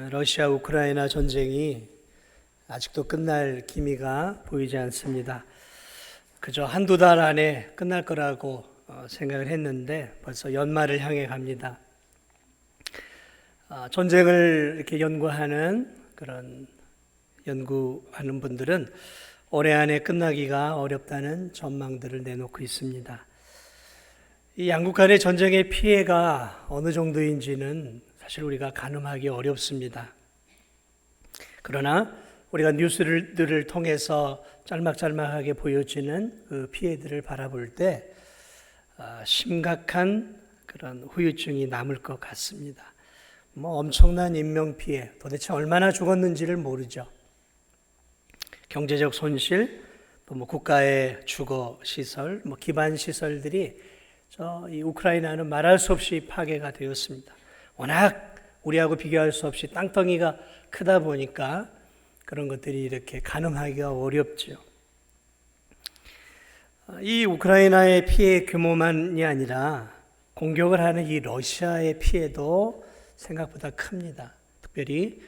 러시아 우크라이나 전쟁이 아직도 끝날 기미가 보이지 않습니다. 그저 한두 달 안에 끝날 거라고 생각을 했는데 벌써 연말을 향해 갑니다. 전쟁을 이렇게 연구하는 연구하는 분들은 올해 안에 끝나기가 어렵다는 전망들을 내놓고 있습니다. 이 양국 간의 전쟁의 피해가 어느 정도인지는 사실 우리가 가늠하기 어렵습니다. 그러나 우리가 뉴스들을 통해서 짤막짤막하게 보여지는 그 피해들을 바라볼 때 심각한 그런 후유증이 남을 것 같습니다. 엄청난 인명피해, 도대체 얼마나 죽었는지를 모르죠. 경제적 손실, 또 국가의 주거시설, 기반시설들이 이 우크라이나는 말할 수 없이 파괴가 되었습니다. 워낙 우리하고 비교할 수 없이 땅덩이가 크다 보니까 그런 것들이 이렇게 가늠하기가 어렵죠. 이 우크라이나의 피해 규모만이 아니라 공격을 하는 이 러시아의 피해도 생각보다 큽니다. 특별히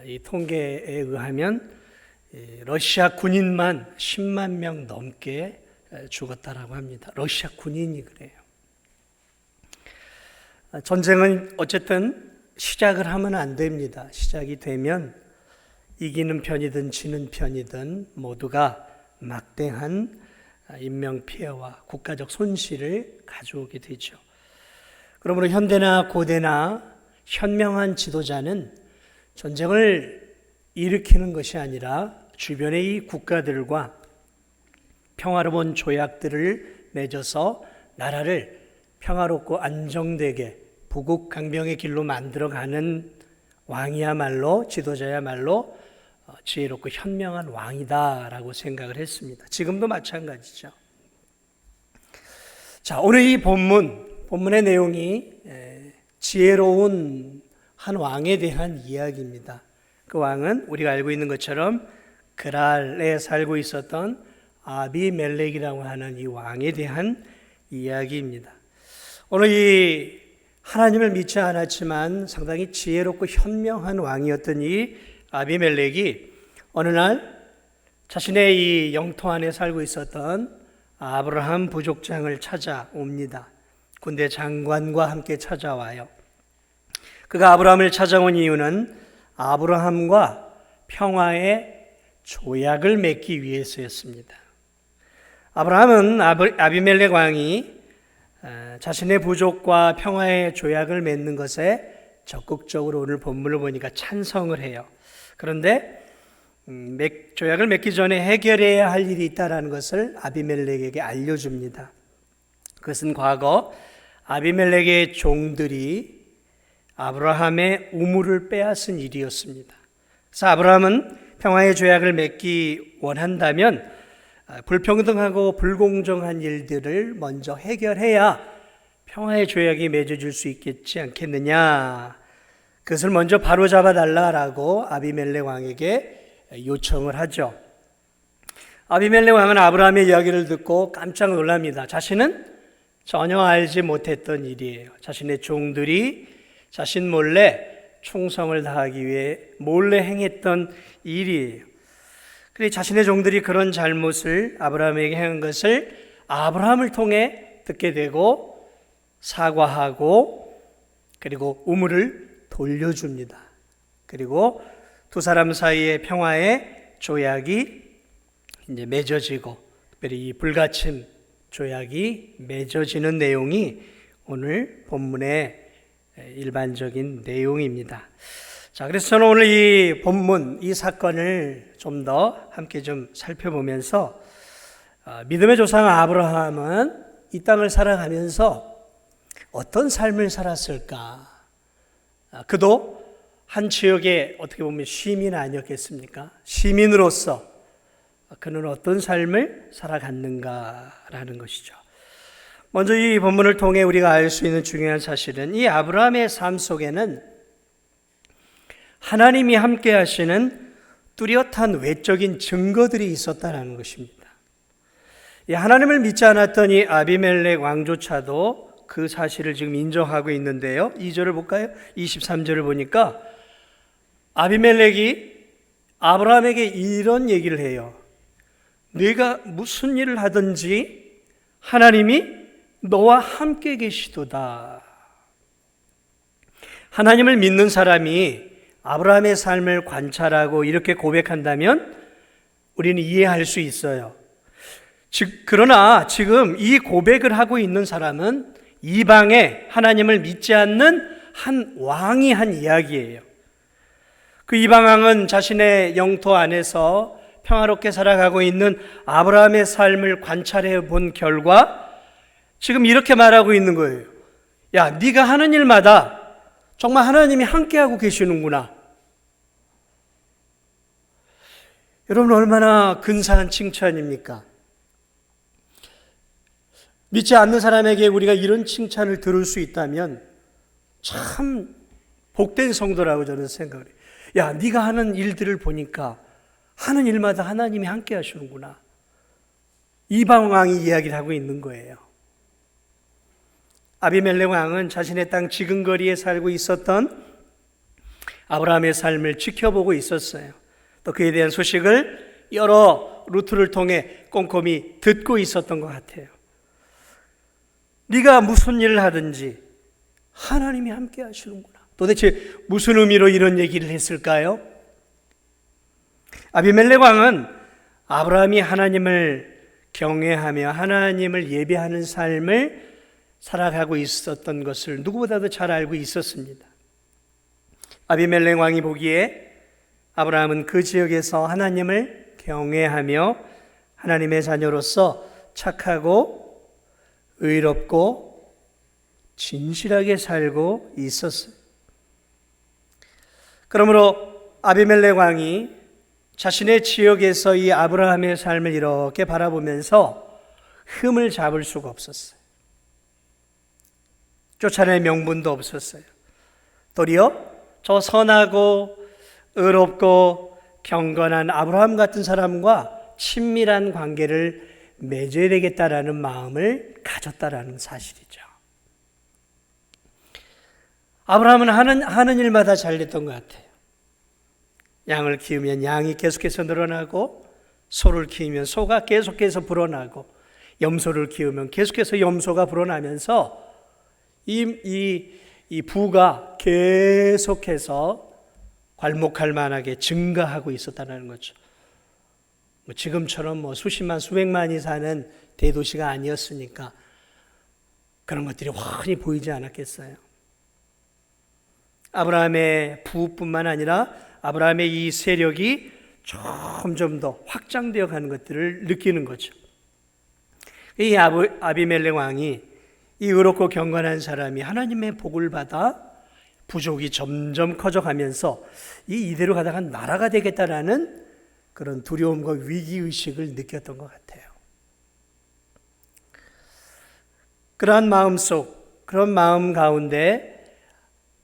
이 통계에 의하면 러시아 군인만 10만 명 넘게 죽었다라고 합니다. 러시아 군인이 그래요. 전쟁은 어쨌든 시작을 하면 안 됩니다. 시작이 되면 이기는 편이든 지는 편이든 모두가 막대한 인명피해와 국가적 손실을 가져오게 되죠. 그러므로 현대나 고대나 현명한 지도자는 전쟁을 일으키는 것이 아니라 주변의 이 국가들과 평화로운 조약들을 맺어서 나라를 평화롭고 안정되게 부국강병의 길로 만들어가는 왕이야말로, 지도자야말로 지혜롭고 현명한 왕이다라고 생각을 했습니다. 지금도 마찬가지죠. 자, 오늘 이 본문의 내용이 지혜로운 한 왕에 대한 이야기입니다. 그 왕은 우리가 알고 있는 것처럼 그랄에 살고 있었던 아비멜렉이라고 하는 이 왕에 대한 이야기입니다. 오늘 이 하나님을 믿지 않았지만 상당히 지혜롭고 현명한 왕이었던 이 아비멜렉이 어느 날 자신의 이 영토 안에 살고 있었던 아브라함 부족장을 찾아옵니다. 군대 장관과 함께 찾아와요. 그가 아브라함을 찾아온 이유는 아브라함과 평화의 조약을 맺기 위해서였습니다. 아브라함은 아비멜렉 왕이 자신의 부족과 평화의 조약을 맺는 것에 적극적으로 오늘 본문을 보니까 찬성을 해요. 그런데 조약을 맺기 전에 해결해야 할 일이 있다는 것을 아비멜렉에게 알려줍니다. 그것은 과거 아비멜렉의 종들이 아브라함의 우물을 빼앗은 일이었습니다. 그래서 아브라함은 평화의 조약을 맺기 원한다면 불평등하고 불공정한 일들을 먼저 해결해야 평화의 조약이 맺어질 수 있겠지 않겠느냐. 그것을 먼저 바로잡아 달라라고 아비멜렉 왕에게 요청을 하죠. 아비멜렉 왕은 아브라함의 이야기를 듣고 깜짝 놀랍니다. 자신은 전혀 알지 못했던 일이에요. 자신의 종들이 자신 몰래 충성을 다하기 위해 몰래 행했던 일이에요. 그래서 자신의 종들이 그런 잘못을 아브라함에게 행한 것을 아브라함을 통해 듣게 되고 사과하고 그리고 우물을 돌려줍니다. 그리고 두 사람 사이의 평화의 조약이 이제 맺어지고 특별히 이 불가침 조약이 맺어지는 내용이 오늘 본문의 일반적인 내용입니다. 자, 그래서 저는 오늘 이 본문, 이 사건을 좀 더 함께 좀 살펴보면서 믿음의 조상 아브라함은 이 땅을 살아가면서 어떤 삶을 살았을까? 그도 한 지역의 어떻게 보면 시민 아니었겠습니까? 시민으로서 그는 어떤 삶을 살아갔는가라는 것이죠. 먼저 이 본문을 통해 우리가 알 수 있는 중요한 사실은 이 아브라함의 삶 속에는 하나님이 함께 하시는 뚜렷한 외적인 증거들이 있었다는 것입니다. 하나님을 믿지 않았던 이 아비멜렉 왕조차도 그 사실을 지금 인정하고 있는데요. 2절을 볼까요? 23절을 보니까 아비멜렉이 아브라함에게 이런 얘기를 해요. 네가 무슨 일을 하든지 하나님이 너와 함께 계시도다. 하나님을 믿는 사람이 아브라함의 삶을 관찰하고 이렇게 고백한다면 우리는 이해할 수 있어요. 그러나 지금 이 고백을 하고 있는 사람은 이방에 하나님을 믿지 않는 한 왕이 한 이야기예요. 그 이방 왕은 자신의 영토 안에서 평화롭게 살아가고 있는 아브라함의 삶을 관찰해 본 결과 지금 이렇게 말하고 있는 거예요. 야, 네가 하는 일마다 정말 하나님이 함께하고 계시는구나. 여러분, 얼마나 근사한 칭찬입니까? 믿지 않는 사람에게 우리가 이런 칭찬을 들을 수 있다면 참 복된 성도라고 저는 생각을 해요. 야, 네가 하는 일들을 보니까 하는 일마다 하나님이 함께 하시는구나. 이방 왕이 이야기를 하고 있는 거예요. 아비멜렉 왕은 자신의 땅 지근거리에 살고 있었던 아브라함의 삶을 지켜보고 있었어요. 또 그에 대한 소식을 여러 루트를 통해 꼼꼼히 듣고 있었던 것 같아요. 네가 무슨 일을 하든지 하나님이 함께 하시는구나. 도대체 무슨 의미로 이런 얘기를 했을까요? 아비멜렉 왕은 아브라함이 하나님을 경외하며 하나님을 예배하는 삶을 살아가고 있었던 것을 누구보다도 잘 알고 있었습니다. 아비멜렉 왕이 보기에 아브라함은 그 지역에서 하나님을 경외하며 하나님의 자녀로서 착하고 의롭고 진실하게 살고 있었어요. 그러므로 아비멜렉 왕이 자신의 지역에서 이 아브라함의 삶을 이렇게 바라보면서 흠을 잡을 수가 없었어요. 쫓아낼 명분도 없었어요. 도리어 저 선하고 의롭고 경건한 아브라함 같은 사람과 친밀한 관계를 맺어야 되겠다라는 마음을 가졌다라는 사실이죠. 아브라함은 하는 일마다 잘 됐던 것 같아요. 양을 키우면 양이 계속해서 늘어나고, 소를 키우면 소가 계속해서 불어나고, 염소를 키우면 계속해서 염소가 불어나면서 이 부가 계속해서 괄목할 만하게 증가하고 있었다는 거죠. 지금처럼 수십만 수백만이 사는 대도시가 아니었으니까 그런 것들이 훤히 보이지 않았겠어요. 아브라함의 부뿐만 아니라 아브라함의 이 세력이 점점 더 확장되어 가는 것들을 느끼는 거죠. 이 아비멜렉 왕이 이 의롭고 경건한 사람이 하나님의 복을 받아 부족이 점점 커져가면서 이대로 가다가 나라가 되겠다라는 그런 두려움과 위기의식을 느꼈던 것 같아요. 그런 마음 가운데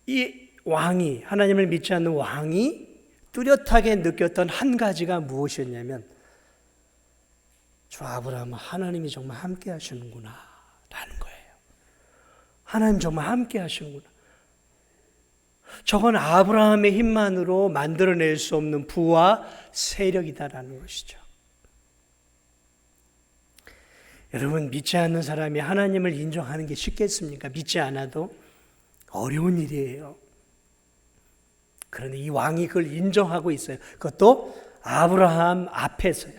이 왕이, 하나님을 믿지 않는 왕이 뚜렷하게 느꼈던 한 가지가 무엇이었냐면, 저 아브라함은 하나님이 정말 함께 하시는구나 라는 거예요. 하나님 정말 함께 하시는구나. 저건 아브라함의 힘만으로 만들어낼 수 없는 부와 세력이다라는 것이죠. 여러분, 믿지 않는 사람이 하나님을 인정하는 게 쉽겠습니까? 믿지 않아도 어려운 일이에요. 그런데 이 왕이 그걸 인정하고 있어요. 그것도 아브라함 앞에서요.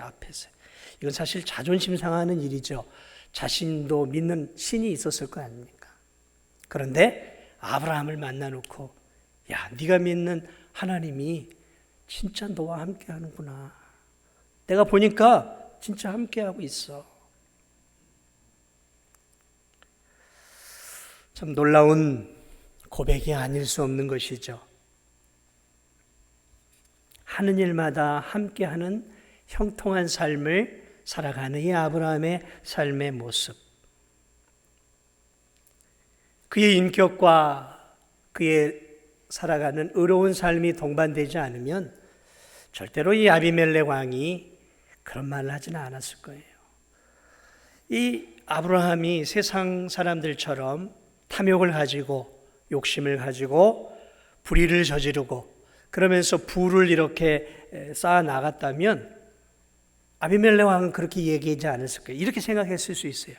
이건 사실 자존심 상하는 일이죠. 자신도 믿는 신이 있었을 거 아닙니까? 그런데 아브라함을 만나놓고, 야, 네가 믿는 하나님이 진짜 너와 함께 하는구나. 내가 보니까 진짜 함께하고 있어. 참 놀라운 고백이 아닐 수 없는 것이죠. 하는 일마다 함께하는 형통한 삶을 살아가는 이 아브라함의 삶의 모습. 그의 인격과 그의 살아가는 의로운 삶이 동반되지 않으면 절대로 이 아비멜렉 왕이 그런 말을 하지는 않았을 거예요. 이 아브라함이 세상 사람들처럼 탐욕을 가지고 욕심을 가지고 불의를 저지르고 그러면서 부를 이렇게 쌓아 나갔다면 아비멜렉 왕은 그렇게 얘기하지 않았을 거예요. 이렇게 생각했을 수 있어요.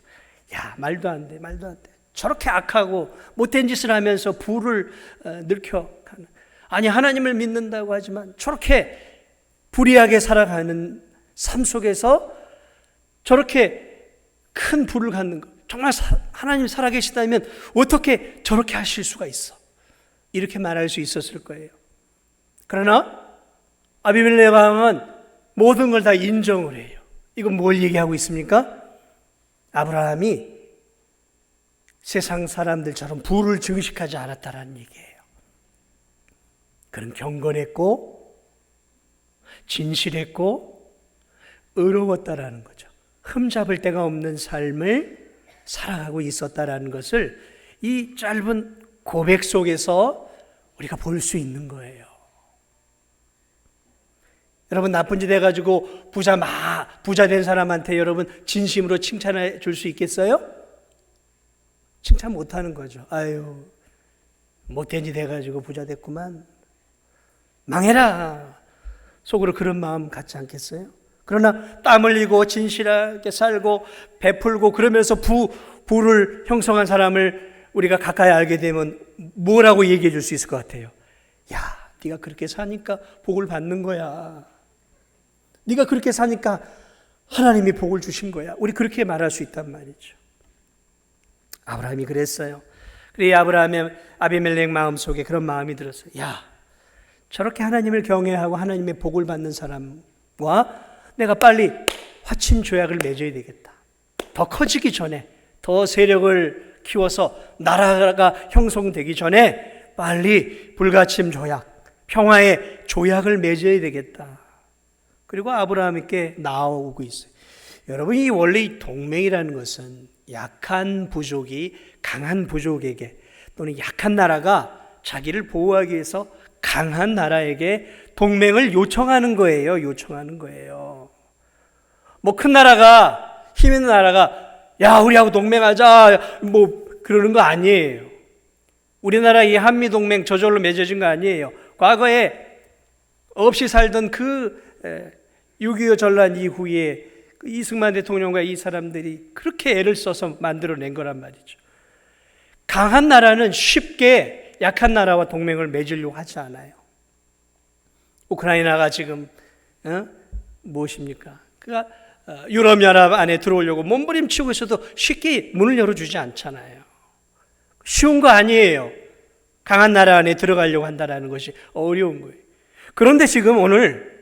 야, 말도 안 돼, 말도 안 돼. 저렇게 악하고 못된 짓을 하면서 부를 늘켜가는. 아니, 하나님을 믿는다고 하지만 저렇게 불의하게 살아가는 삶 속에서 저렇게 큰 불을 갖는 것, 정말 하나님 살아계시다면 어떻게 저렇게 하실 수가 있어? 이렇게 말할 수 있었을 거예요. 그러나 아비멜렉 왕은 모든 걸 다 인정을 해요. 이건 뭘 얘기하고 있습니까? 아브라함이 세상 사람들처럼 부를 증식하지 않았다라는 얘기예요. 그는 경건했고 진실했고 의로웠다라는 거죠. 흠잡을 데가 없는 삶을 살아가고 있었다라는 것을 이 짧은 고백 속에서 우리가 볼 수 있는 거예요. 여러분, 나쁜 짓 해가지고 부자 된 사람한테 여러분 진심으로 칭찬해 줄 수 있겠어요? 칭찬 못하는 거죠. 아유, 못된 짓 해가지고 부자 됐구만, 망해라, 속으로 그런 마음 갖지 않겠어요? 그러나 땀 흘리고 진실하게 살고 베풀고 그러면서 부를 형성한 사람을 우리가 가까이 알게 되면 뭐라고 얘기해 줄 수 있을 것 같아요? 야, 네가 그렇게 사니까 복을 받는 거야. 네가 그렇게 사니까 하나님이 복을 주신 거야. 우리 그렇게 말할 수 있단 말이죠. 아브라함이 그랬어요. 그래, 아비멜렉 마음속에 그런 마음이 들었어요. 야, 저렇게 하나님을 경외하고 하나님의 복을 받는 사람과 내가 빨리 화친 조약을 맺어야 되겠다. 더 커지기 전에, 더 세력을 키워서 나라가 형성되기 전에 빨리 불가침 조약, 평화의 조약을 맺어야 되겠다. 그리고 아브라함께 나오고 있어요. 여러분, 이 원래 이 동맹이라는 것은 약한 부족이 강한 부족에게, 또는 약한 나라가 자기를 보호하기 위해서 강한 나라에게 동맹을 요청하는 거예요. 요청하는 거예요. 뭐 큰 나라가, 힘 있는 나라가 야, 우리하고 동맹하자 뭐 그러는 거 아니에요. 우리나라 이 한미 동맹 저절로 맺어진 거 아니에요. 과거에 없이 살던 그 6.25 전란 이후에 이승만 대통령과 이 사람들이 그렇게 애를 써서 만들어낸 거란 말이죠. 강한 나라는 쉽게 약한 나라와 동맹을 맺으려고 하지 않아요. 우크라이나가 지금 무엇입니까? 그가 유럽연합 안에 들어오려고 몸부림치고 있어도 쉽게 문을 열어주지 않잖아요. 쉬운 거 아니에요. 강한 나라 안에 들어가려고 한다는 것이 어려운 거예요. 그런데 지금 오늘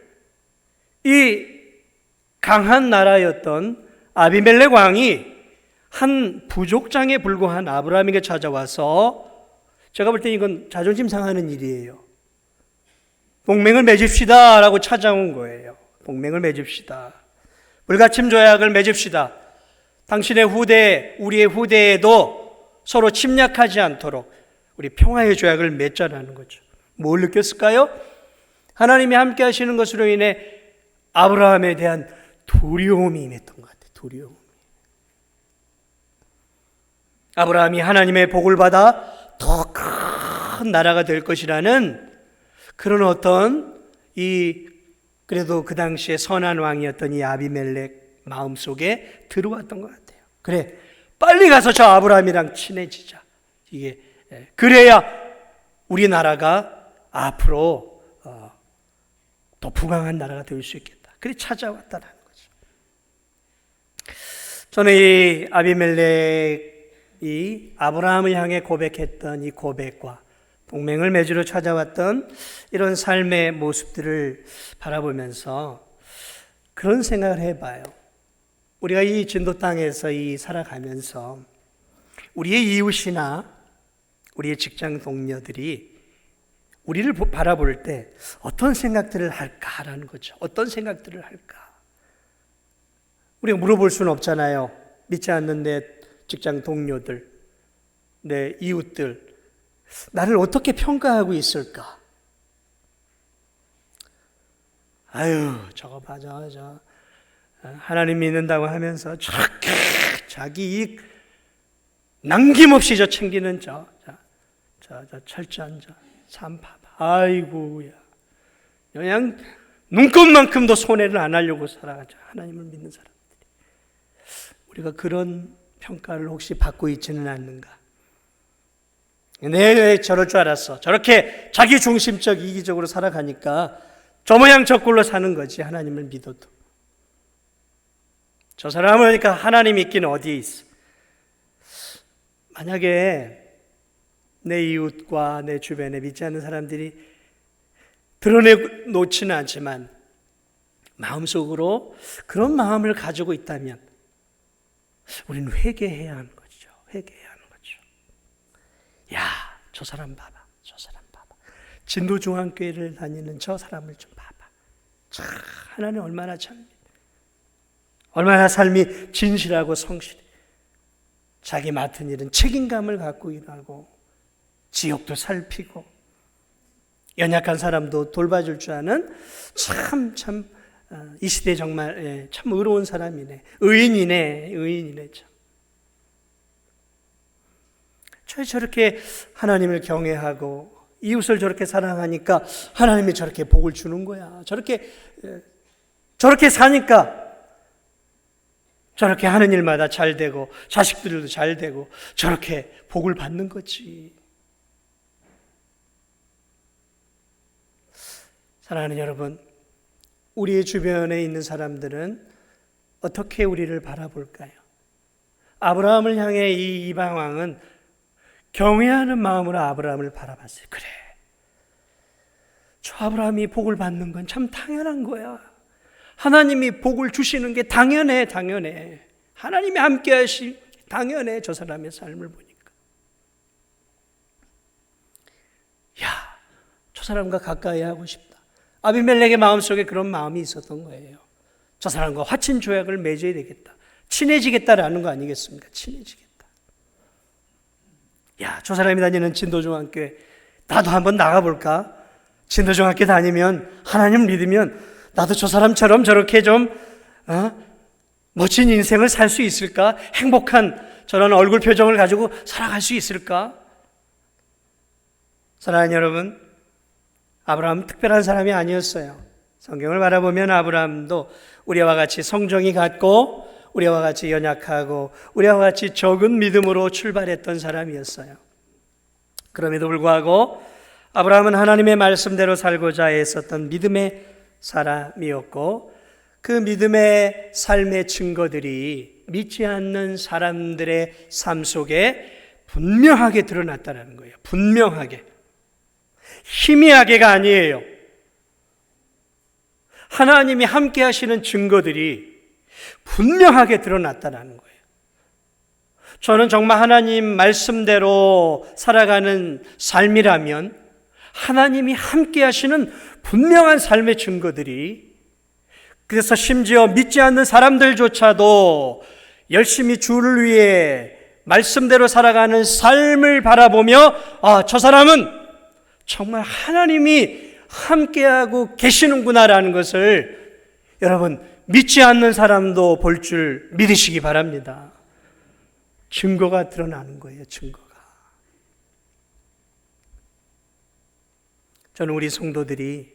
이 강한 나라였던 아비멜렉 왕이 한 부족장에 불과한 아브라함에게 찾아와서, 제가 볼 때 이건 자존심 상하는 일이에요. 동맹을 맺읍시다 라고 찾아온 거예요. 동맹을 맺읍시다. 불가침 조약을 맺읍시다. 당신의 후대, 우리의 후대에도 서로 침략하지 않도록 우리 평화의 조약을 맺자라는 거죠. 뭘 느꼈을까요? 하나님이 함께 하시는 것으로 인해 아브라함에 대한 두려움이 임했던 것 같아요. 두려움. 아브라함이 하나님의 복을 받아 더 큰 나라가 될 것이라는 그런 어떤 그래도 그 당시에 선한 왕이었던 이 아비멜렉 마음속에 들어왔던 것 같아요. 그래, 빨리 가서 저 아브라함이랑 친해지자. 이게 그래야 우리나라가 앞으로 더 부강한 나라가 될 수 있겠다. 그래 찾아왔다는 거죠. 저는 이 아비멜렉이 아브라함을 향해 고백했던 이 고백과 동맹을 맺으러 찾아왔던 이런 삶의 모습들을 바라보면서 그런 생각을 해봐요. 우리가 이 진도 땅에서 살아가면서 우리의 이웃이나 우리의 직장 동료들이 우리를 바라볼 때 어떤 생각들을 할까라는 거죠. 어떤 생각들을 할까? 우리가 물어볼 수는 없잖아요. 믿지 않는 내 직장 동료들, 내 이웃들, 나를 어떻게 평가하고 있을까? 아유, 저거 봐, 저 하나님 믿는다고 하면서 자기 이익 남김없이 챙기는 저 철저한 참 봐봐. 아이고야. 그냥 눈곱만큼도 손해를 안 하려고 살아가죠. 하나님을 믿는 사람들이. 우리가 그런 평가를 혹시 받고 있지는 않는가? 내 저럴 줄 알았어. 저렇게 자기 중심적 이기적으로 살아가니까 저 모양 저 꼴로 사는 거지. 하나님을 믿어도. 저 사람은 그러니까 하나님 있기는 어디에 있어? 만약에 내 이웃과 내 주변에 믿지 않는 사람들이 드러내놓지는 않지만 마음속으로 그런 마음을 가지고 있다면 우리는 회개해야 하는 거죠. 회개해야 하는 거죠. 야, 저 사람 봐봐. 저 사람 봐봐. 진도중앙교회를 다니는 저 사람을 좀 봐봐. 참 하나님 얼마나 얼마나 삶이 진실하고 성실해. 자기 맡은 일은 책임감을 갖고 일하고 지역도 살피고 연약한 사람도 돌봐줄 줄 아는 참 이 시대에 정말 참 의로운 사람이네. 의인이네 참. 저렇게 하나님을 경외하고 이웃을 저렇게 사랑하니까 하나님이 저렇게 복을 주는 거야. 저렇게 사니까 저렇게 하는 일마다 잘 되고 자식들도 잘 되고 저렇게 복을 받는 거지. 사랑하는 여러분, 우리의 주변에 있는 사람들은 어떻게 우리를 바라볼까요? 아브라함을 향해 이 이방 왕은 경외하는 마음으로 아브라함을 바라봤어요. 그래, 저 아브라함이 복을 받는 건 참 당연한 거야. 하나님이 복을 주시는 게 당연해. 하나님이 함께 하시 당연해. 저 사람의 삶을 보니까. 야, 저 사람과 가까이 하고 싶다. 아비멜렉의 마음속에 그런 마음이 있었던 거예요. 저 사람과 화친 조약을 맺어야 되겠다. 친해지겠다라는 거 아니겠습니까? 친해지겠다. 야, 저 사람이 다니는 진도중앙교회 나도 한번 나가볼까? 진도중학교 다니면 하나님 믿으면 나도 저 사람처럼 저렇게 좀 멋진 인생을 살 수 있을까? 행복한 저런 얼굴 표정을 가지고 살아갈 수 있을까? 사랑하는 여러분, 아브라함은 특별한 사람이 아니었어요. 성경을 바라보면 아브라함도 우리와 같이 성정이 같고 우리와 같이 연약하고 우리와 같이 적은 믿음으로 출발했던 사람이었어요. 그럼에도 불구하고 아브라함은 하나님의 말씀대로 살고자 애썼던 믿음의 사람이었고 그 믿음의 삶의 증거들이 믿지 않는 사람들의 삶 속에 분명하게 드러났다는 거예요. 분명하게. 희미하게가 아니에요. 하나님이 함께 하시는 증거들이 분명하게 드러났다는 거예요. 저는 정말 하나님 말씀대로 살아가는 삶이라면 하나님이 함께 하시는 분명한 삶의 증거들이, 그래서 심지어 믿지 않는 사람들조차도 열심히 주를 위해 말씀대로 살아가는 삶을 바라보며 저 사람은 정말 하나님이 함께하고 계시는구나라는 것을 여러분 믿지 않는 사람도 볼 줄 믿으시기 바랍니다. 증거가 드러나는 거예요. 증거가. 저는 우리 성도들이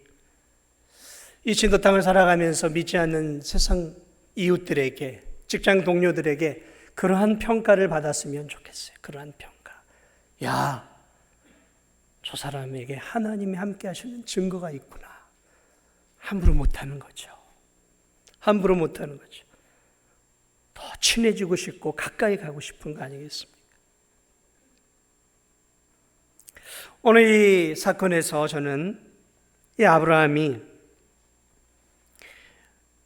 이 진도 땅을 살아가면서 믿지 않는 세상 이웃들에게, 직장 동료들에게 그러한 평가를 받았으면 좋겠어요. 그러한 평가. 야, 저 사람에게 하나님이 함께 하시는 증거가 있구나. 함부로 못하는 거죠. 함부로 못하는 거죠. 더 친해지고 싶고 가까이 가고 싶은 거 아니겠습니까? 오늘 이 사건에서 저는 이 아브라함이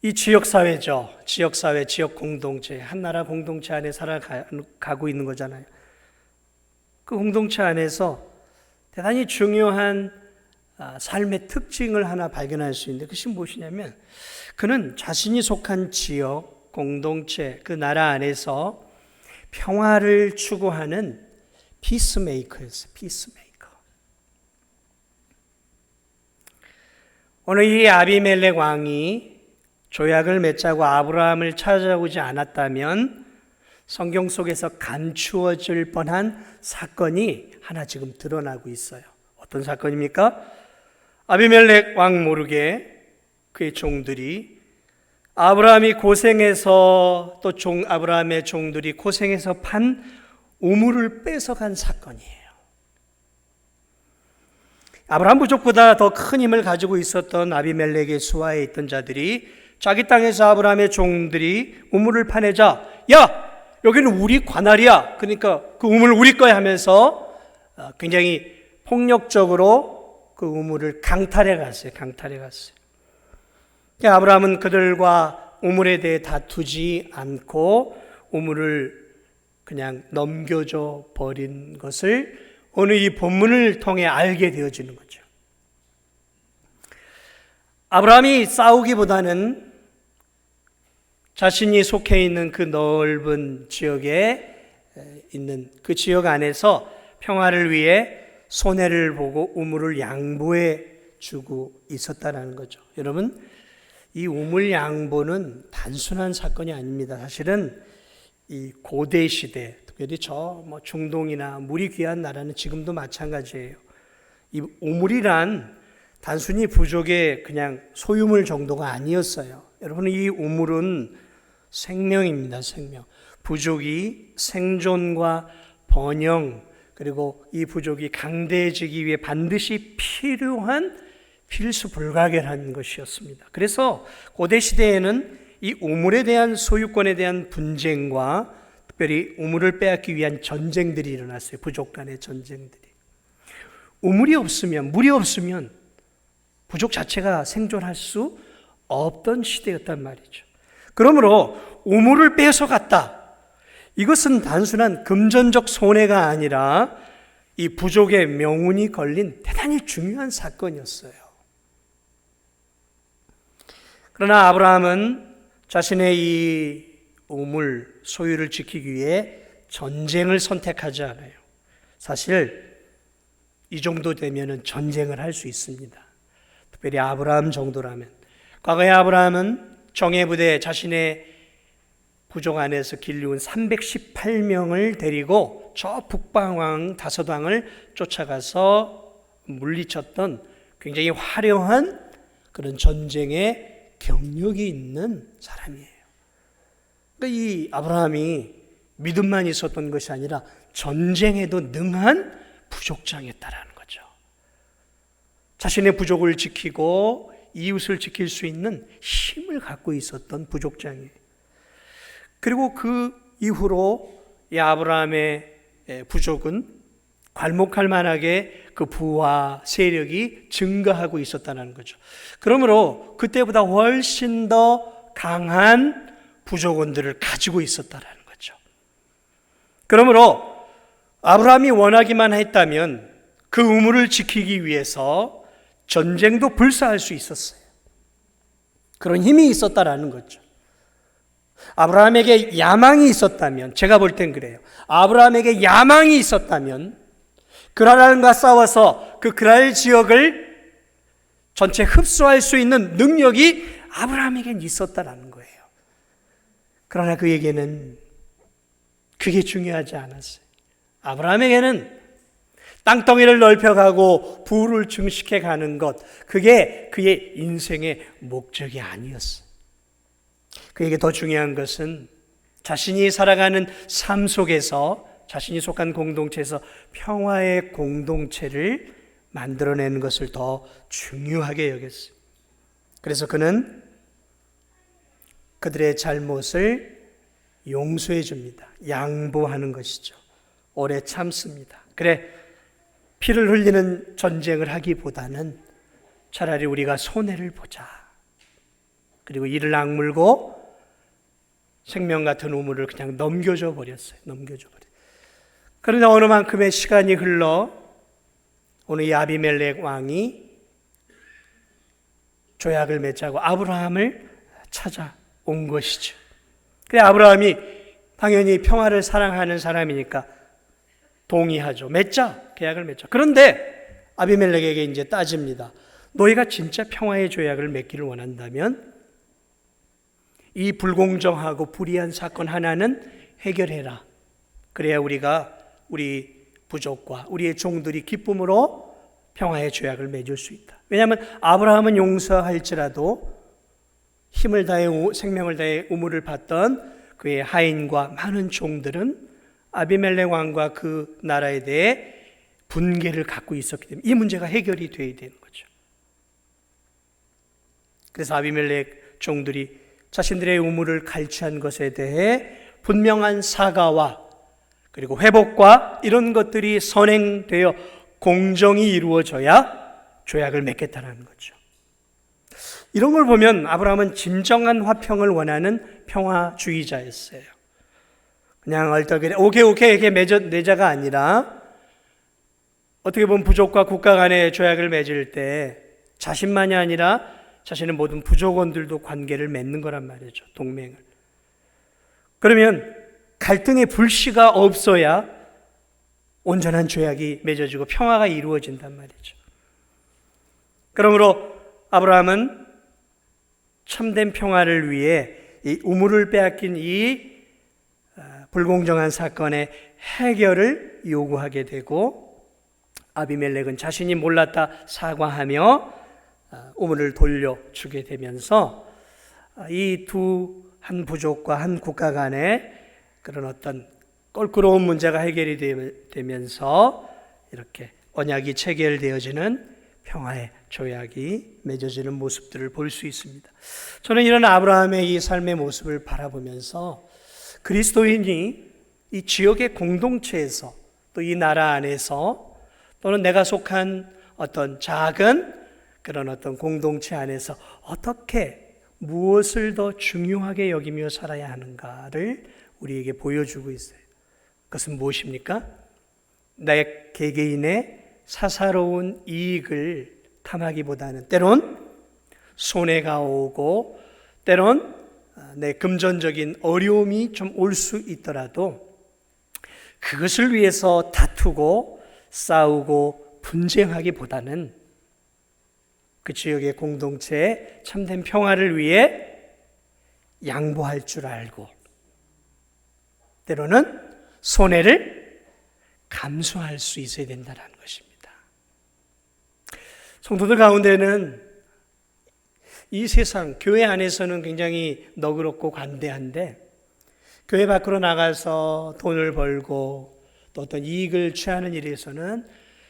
이 지역사회죠. 지역사회, 지역공동체, 한나라 공동체 안에 살아가고 있는 거잖아요. 그 공동체 안에서 대단히 중요한 삶의 특징을 하나 발견할 수 있는데 그것이 무엇이냐면 그는 자신이 속한 지역, 공동체, 그 나라 안에서 평화를 추구하는 피스메이커였어요. 피스메이커. 오늘 이 아비멜렉 왕이 조약을 맺자고 아브라함을 찾아오지 않았다면 성경 속에서 감추어질 뻔한 사건이 하나 지금 드러나고 있어요. 어떤 사건입니까? 아비멜렉 왕 모르게 그의 종들이 아브라함이 고생해서 또 아브라함의 종들이 고생해서 판 우물을 뺏어간 사건이에요. 아브라함 부족보다 더 큰 힘을 가지고 있었던 아비멜렉의 수하에 있던 자들이 자기 땅에서 아브라함의 종들이 우물을 파내자, 야, 여기는 우리 관할이야, 그러니까 그 우물 우리 거야 하면서 굉장히 폭력적으로 그 우물을 강탈해 갔어요. 아브라함은 그들과 우물에 대해 다투지 않고 우물을 그냥 넘겨줘 버린 것을 오늘 이 본문을 통해 알게 되어지는 거죠. 아브라함이 싸우기보다는 자신이 속해 있는 그 넓은 지역에 있는 그 지역 안에서 평화를 위해 손해를 보고 우물을 양보해 주고 있었다는 거죠. 여러분, 이 우물 양보는 단순한 사건이 아닙니다. 사실은 이 고대 시대, 특별히 저 중동이나 물이 귀한 나라는 지금도 마찬가지예요. 이 우물이란 단순히 부족의 그냥 소유물 정도가 아니었어요. 여러분, 이 우물은 생명입니다. 생명. 부족이 생존과 번영, 그리고 이 부족이 강대해지기 위해 반드시 필요한 필수 불가결한 것이었습니다. 그래서 고대 시대에는 이 우물에 대한 소유권에 대한 분쟁과 특별히 우물을 빼앗기 위한 전쟁들이 일어났어요. 부족 간의 전쟁들이. 우물이 없으면, 물이 없으면 부족 자체가 생존할 수 없던 시대였단 말이죠. 그러므로 우물을 뺏어갔다. 이것은 단순한 금전적 손해가 아니라 이 부족의 명운이 걸린 대단히 중요한 사건이었어요. 그러나 아브라함은 자신의 이 우물 소유를 지키기 위해 전쟁을 선택하지 않아요. 사실 이 정도 되면은 전쟁을 할 수 있습니다. 특별히 아브라함 정도라면. 과거에 아브라함은 정예부대 자신의 부족 안에서 길리운 318명을 데리고 저 북방왕 다섯왕을 쫓아가서 물리쳤던 굉장히 화려한 그런 전쟁의 경력이 있는 사람이에요. 그러니까 이 아브라함이 믿음만 있었던 것이 아니라 전쟁에도 능한 부족장이었다라는 거죠. 자신의 부족을 지키고 이웃을 지킬 수 있는 힘을 갖고 있었던 부족장이에요. 그리고 그 이후로 이 아브라함의 부족은 괄목할 만하게 그 부와 세력이 증가하고 있었다는 거죠. 그러므로 그때보다 훨씬 더 강한 부족원들을 가지고 있었다는 거죠. 그러므로 아브라함이 원하기만 했다면 그 우물을 지키기 위해서 전쟁도 불사할 수 있었어요. 그런 힘이 있었다라는 거죠. 아브라함에게 야망이 있었다면, 제가 볼 땐 그래요. 아브라함에게 야망이 있었다면 그랄과 싸워서 그 그랄 지역을 전체 흡수할 수 있는 능력이 아브라함에겐 있었다라는 거예요. 그러나 그에게는 그게 중요하지 않았어요. 아브라함에게는 땅덩이를 넓혀가고 부를 증식해 가는 것, 그게 그의 인생의 목적이 아니었어요. 그에게 더 중요한 것은 자신이 살아가는 삶 속에서 자신이 속한 공동체에서 평화의 공동체를 만들어내는 것을 더 중요하게 여겼어요. 그래서 그는 그들의 잘못을 용서해 줍니다. 양보하는 것이죠. 오래 참습니다. 그래, 피를 흘리는 전쟁을 하기보다는 차라리 우리가 손해를 보자. 그리고 이를 악물고 생명 같은 우물을 그냥 넘겨줘 버렸어요. 그러나 어느 만큼의 시간이 흘러 오늘 이 아비멜렉 왕이 조약을 맺자고 아브라함을 찾아온 것이죠. 그래, 아브라함이 당연히 평화를 사랑하는 사람이니까 동의하죠. 계약을 맺자. 그런데 아비멜렉에게 이제 따집니다. 너희가 진짜 평화의 조약을 맺기를 원한다면 이 불공정하고 불의한 사건 하나는 해결해라. 그래야 우리가 우리 부족과 우리의 종들이 기쁨으로 평화의 조약을 맺을 수 있다. 왜냐하면 아브라함은 용서할지라도 힘을 다해 생명을 다해 우물을 팠던 그의 하인과 많은 종들은 아비멜렉 왕과 그 나라에 대해 분개를 갖고 있었기 때문에 이 문제가 해결이 돼야 되는 거죠. 그래서 아비멜렉 종들이 자신들의 우물을 갈취한 것에 대해 분명한 사과와 그리고 회복과 이런 것들이 선행되어 공정이 이루어져야 조약을 맺겠다는 거죠. 이런 걸 보면 아브라함은 진정한 화평을 원하는 평화주의자였어요. 그냥 얼떨결에 오케이 이렇게 맺자가 아니라 어떻게 보면 부족과 국가 간의 조약을 맺을 때 자신만이 아니라 자신의 모든 부족원들도 관계를 맺는 거란 말이죠. 동맹을. 그러면 갈등의 불씨가 없어야 온전한 조약이 맺어지고 평화가 이루어진단 말이죠. 그러므로 아브라함은 참된 평화를 위해 이 우물을 빼앗긴 이 불공정한 사건의 해결을 요구하게 되고 아비멜렉은 자신이 몰랐다 사과하며 우물을 돌려주게 되면서 이 한 부족과 한 국가 간의 그런 어떤 껄끄러운 문제가 해결이 되면서 이렇게 언약이 체결되어지는 평화의 조약이 맺어지는 모습들을 볼 수 있습니다. 저는 이런 아브라함의 이 삶의 모습을 바라보면서 그리스도인이 이 지역의 공동체에서 또 이 나라 안에서 또는 내가 속한 어떤 작은 그런 어떤 공동체 안에서 어떻게 무엇을 더 중요하게 여기며 살아야 하는가를 우리에게 보여주고 있어요. 그것은 무엇입니까? 내 개개인의 사사로운 이익을 탐하기보다는 때론 손해가 오고 때론 내 금전적인 어려움이 좀 올 수 있더라도 그것을 위해서 다투고 싸우고 분쟁하기보다는 그 지역의 공동체의 참된 평화를 위해 양보할 줄 알고 때로는 손해를 감수할 수 있어야 된다는 것입니다. 성도들 가운데는 이 세상, 교회 안에서는 굉장히 너그럽고 관대한데 교회 밖으로 나가서 돈을 벌고 또 어떤 이익을 취하는 일에서는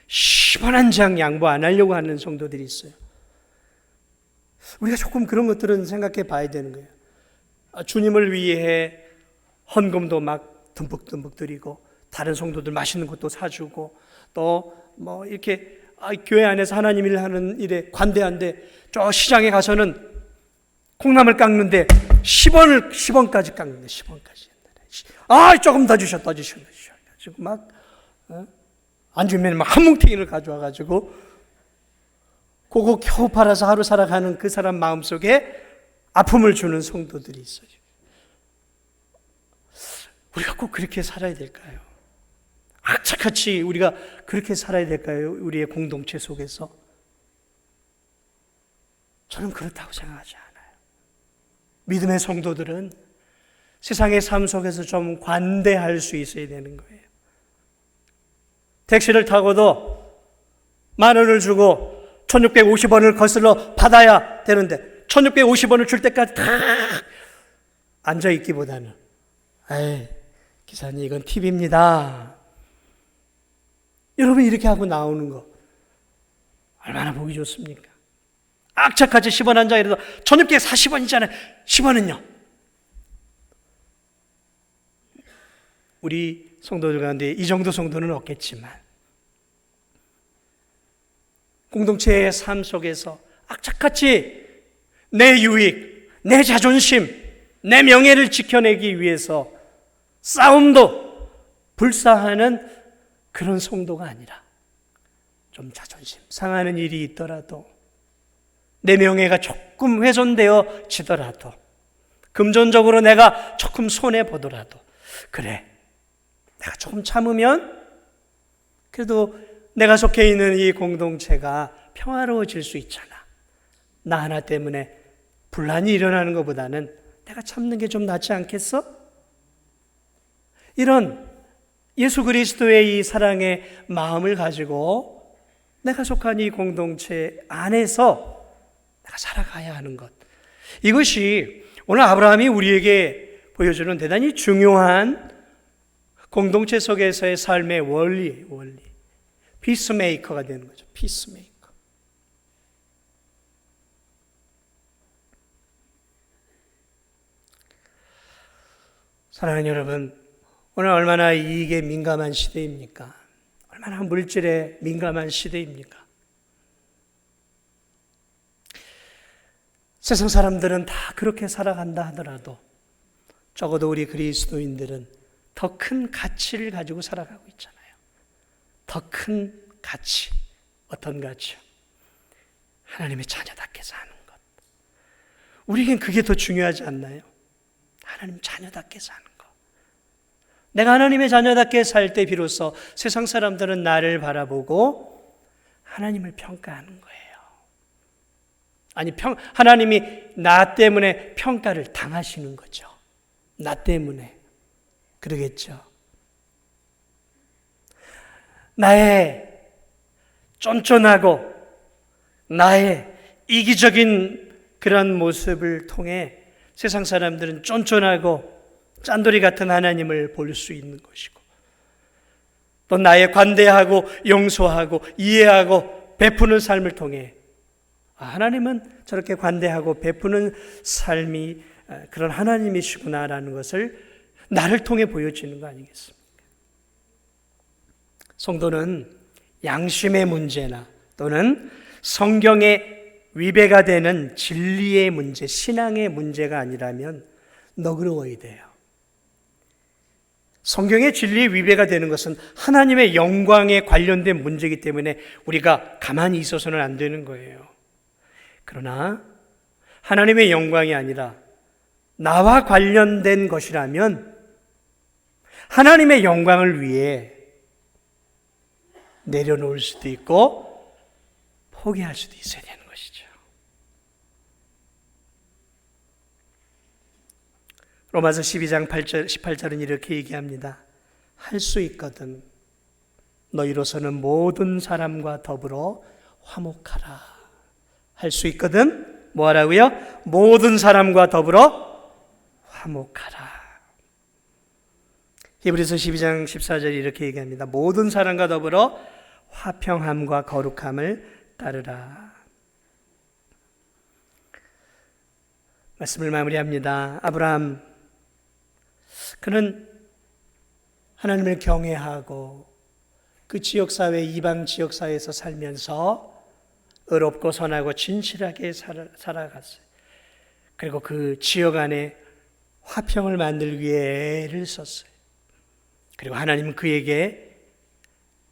10원 한 장 양보 안 하려고 하는 성도들이 있어요. 우리가 조금 그런 것들은 생각해 봐야 되는 거예요. 주님을 위해 헌금도 막 듬뿍듬뿍 드리고 다른 성도들 맛있는 것도 사주고 또 뭐 이렇게 교회 안에서 하나님 일 하는 일에 관대한데 저 시장에 가서는 콩나물 깎는데 10원까지 깎는데 10원까지 조금 더 주셔 지금 막 안 주면 막 한 뭉탱이를 가져와 가지고 그거 겨우 팔아서 하루 살아가는 그 사람 마음속에 아픔을 주는 성도들이 있어요. 우리가 꼭 그렇게 살아야 될까요? 악착같이 우리가 그렇게 살아야 될까요? 우리의 공동체 속에서? 저는 그렇다고 생각하지 않아요. 믿음의 성도들은 세상의 삶 속에서 좀 관대할 수 있어야 되는 거예요. 택시를 타고도 10,000원을 주고 1,650원을 거슬러 받아야 되는데 1,650원을 줄 때까지 다 앉아있기보다는 기사님 이건 팁입니다. 여러분 이렇게 하고 나오는 거 얼마나 보기 좋습니까? 악착같이 10원 한 장이라도 1,640원이잖아요. 10원은요. 우리 성도들 가운데 이 정도 성도는 없겠지만 공동체의 삶 속에서 악착같이 내 유익, 내 자존심, 내 명예를 지켜내기 위해서 싸움도 불사하는 그런 성도가 아니라 좀 자존심 상하는 일이 있더라도 내 명예가 조금 훼손되어 지더라도 금전적으로 내가 조금 손해보더라도 그래 내가 조금 참으면 그래도 내가 속해 있는 이 공동체가 평화로워질 수 있잖아. 나 하나 때문에 분란이 일어나는 것보다는 내가 참는 게 좀 낫지 않겠어? 이런 예수 그리스도의 이 사랑의 마음을 가지고 내가 속한 이 공동체 안에서 내가 살아가야 하는 것. 이것이 오늘 아브라함이 우리에게 보여주는 대단히 중요한 공동체 속에서의 삶의 원리. 피스메이커가 되는 거죠. 피스메이커. 사랑하는 여러분, 오늘 얼마나 이익에 민감한 시대입니까? 얼마나 물질에 민감한 시대입니까? 세상 사람들은 다 그렇게 살아간다 하더라도 적어도 우리 그리스도인들은 더 큰 가치를 가지고 살아가고 있잖아요. 더 큰 가치. 어떤 가치요? 하나님의 자녀답게 사는 것. 우리에겐 그게 더 중요하지 않나요? 하나님 자녀답게 사는 것. 내가 하나님의 자녀답게 살 때 비로소 세상 사람들은 나를 바라보고 하나님을 평가하는 거예요. 아니, 하나님이 나 때문에 평가를 당하시는 거죠. 나 때문에. 그러겠죠. 나의 쫀쫀하고 나의 이기적인 그런 모습을 통해 세상 사람들은 쫀쫀하고 짠돌이 같은 하나님을 볼 수 있는 것이고, 또 나의 관대하고 용서하고 이해하고 베푸는 삶을 통해 하나님은 저렇게 관대하고 베푸는 삶이 그런 하나님이시구나라는 것을 나를 통해 보여지는 거 아니겠습니까? 성도는 양심의 문제나 또는 성경의 위배가 되는 진리의 문제, 신앙의 문제가 아니라면 너그러워야 돼요. 성경의 진리의 위배가 되는 것은 하나님의 영광에 관련된 문제이기 때문에 우리가 가만히 있어서는 안 되는 거예요. 그러나 하나님의 영광이 아니라 나와 관련된 것이라면 하나님의 영광을 위해 내려놓을 수도 있고 포기할 수도 있어야 되는 것이죠. 로마서 12장 18절은 이렇게 얘기합니다. 할 수 있거든 너희로서는 모든 사람과 더불어 화목하라. 할 수 있거든 뭐 하라고요? 모든 사람과 더불어 화목하라. 히브리서 12장 14절이 이렇게 얘기합니다. 모든 사람과 더불어 화평함과 거룩함을 따르라. 말씀을 마무리합니다. 아브라함, 그는 하나님을 경외하고 그 지역사회, 이방 지역사회에서 살면서 의롭고 선하고 진실하게 살아갔어요. 그리고 그 지역 안에 화평을 만들기 위해 애를 썼어요. 그리고 하나님은 그에게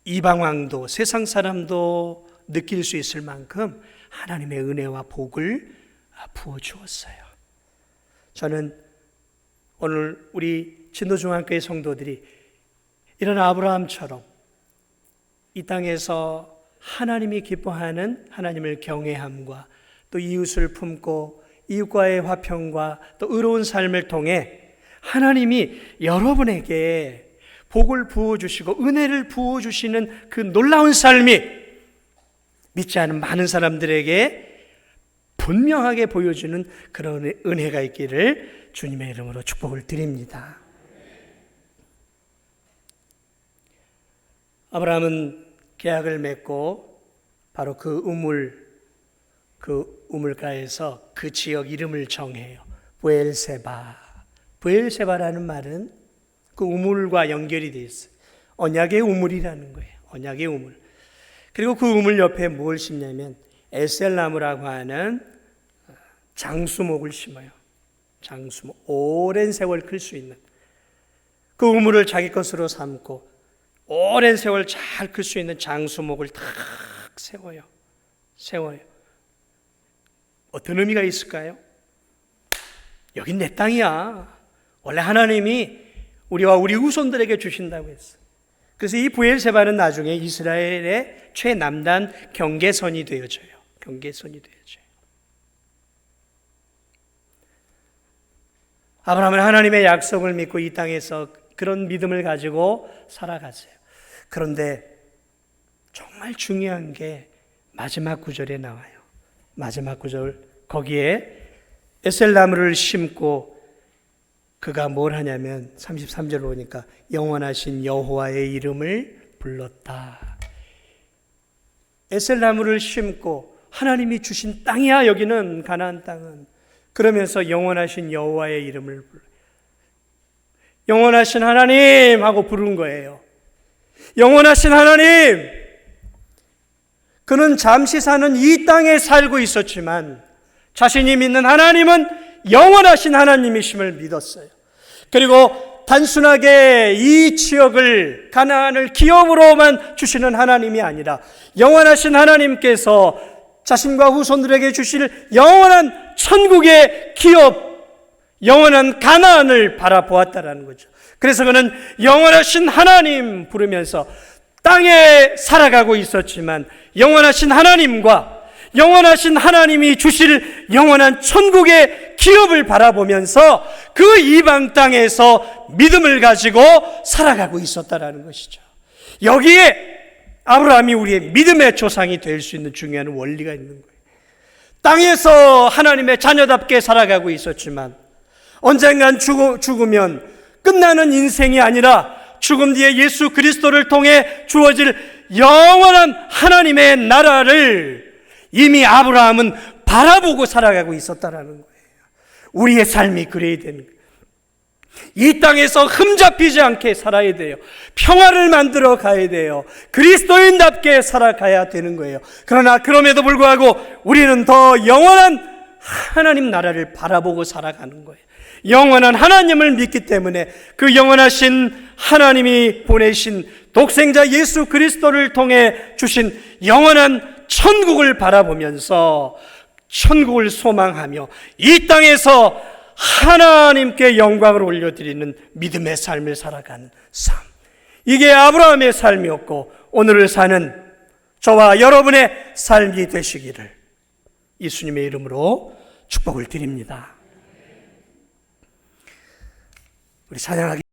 이방 왕도 세상 사람도 느낄 수 있을 만큼 하나님의 은혜와 복을 부어주었어요. 저는 오늘 우리 진도중앙교회 성도들이 이런 아브라함처럼 이 땅에서 하나님이 기뻐하는 하나님을 경외함과 또 이웃을 품고 이웃과의 화평과 또 의로운 삶을 통해 하나님이 여러분에게 복을 부어주시고 은혜를 부어주시는 그 놀라운 삶이 믿지 않은 많은 사람들에게 분명하게 보여주는 그런 은혜가 있기를 주님의 이름으로 축복을 드립니다. 아브라함은 계약을 맺고 바로 그 우물가에서 그 지역 이름을 정해요. 브엘세바. 브엘세바라는 말은 그 우물과 연결이 되어 있어요. 언약의 우물이라는 거예요. 언약의 우물. 그리고 그 우물 옆에 뭘 심냐면 에셀나무라고 하는 장수목을 심어요. 장수목. 오랜 세월 클 수 있는 그 우물을 자기 것으로 삼고 오랜 세월 잘 클 수 있는 장수목을 탁 세워요. 어떤 의미가 있을까요? 여긴 내 땅이야. 원래 하나님이 우리와 우리 후손들에게 주신다고 했어요. 그래서 이 브엘세바는 나중에 이스라엘의 최남단 경계선이 되어져요. 아브라함은 하나님의 약속을 믿고 이 땅에서 그런 믿음을 가지고 살아갔어요. 그런데 정말 중요한 게 마지막 구절에 나와요. 마지막 구절, 거기에 에셀나무를 심고 그가 뭘 하냐면 33절을 보니까 영원하신 여호와의 이름을 불렀다. 에셀나무를 심고 하나님이 주신 땅이야, 여기는 가나안 땅은. 그러면서 영원하신 여호와의 이름을 불러요. 영원하신 하나님 하고 부른 거예요. 영원하신 하나님. 그는 잠시 사는 이 땅에 살고 있었지만 자신이 믿는 하나님은 영원하신 하나님이심을 믿었어요. 그리고 단순하게 이 지역을, 가나안을 기업으로만 주시는 하나님이 아니라 영원하신 하나님께서 자신과 후손들에게 주실 영원한 천국의 기업, 영원한 가나안을 바라보았다라는 거죠. 그래서 그는 영원하신 하나님 부르면서 땅에 살아가고 있었지만 영원하신 하나님과 영원하신 하나님이 주실 영원한 천국의 기업을 바라보면서 그 이방 땅에서 믿음을 가지고 살아가고 있었다라는 것이죠. 여기에 아브라함이 우리의 믿음의 조상이 될 수 있는 중요한 원리가 있는 거예요. 땅에서 하나님의 자녀답게 살아가고 있었지만 언젠간 죽으면 끝나는 인생이 아니라 죽음 뒤에 예수 그리스도를 통해 주어질 영원한 하나님의 나라를 이미 아브라함은 바라보고 살아가고 있었다라는 거예요. 우리의 삶이 그래야 되는 거예요. 이 땅에서 흠잡히지 않게 살아야 돼요. 평화를 만들어 가야 돼요. 그리스도인답게 살아가야 되는 거예요. 그러나 그럼에도 불구하고 우리는 더 영원한 하나님 나라를 바라보고 살아가는 거예요. 영원한 하나님을 믿기 때문에 그 영원하신 하나님이 보내신 독생자 예수 그리스도를 통해 주신 영원한 천국을 바라보면서 천국을 소망하며 이 땅에서 하나님께 영광을 올려드리는 믿음의 삶을 살아가는 삶, 이게 아브라함의 삶이었고 오늘을 사는 저와 여러분의 삶이 되시기를 예수님의 이름으로 축복을 드립니다. 우리 찬양하기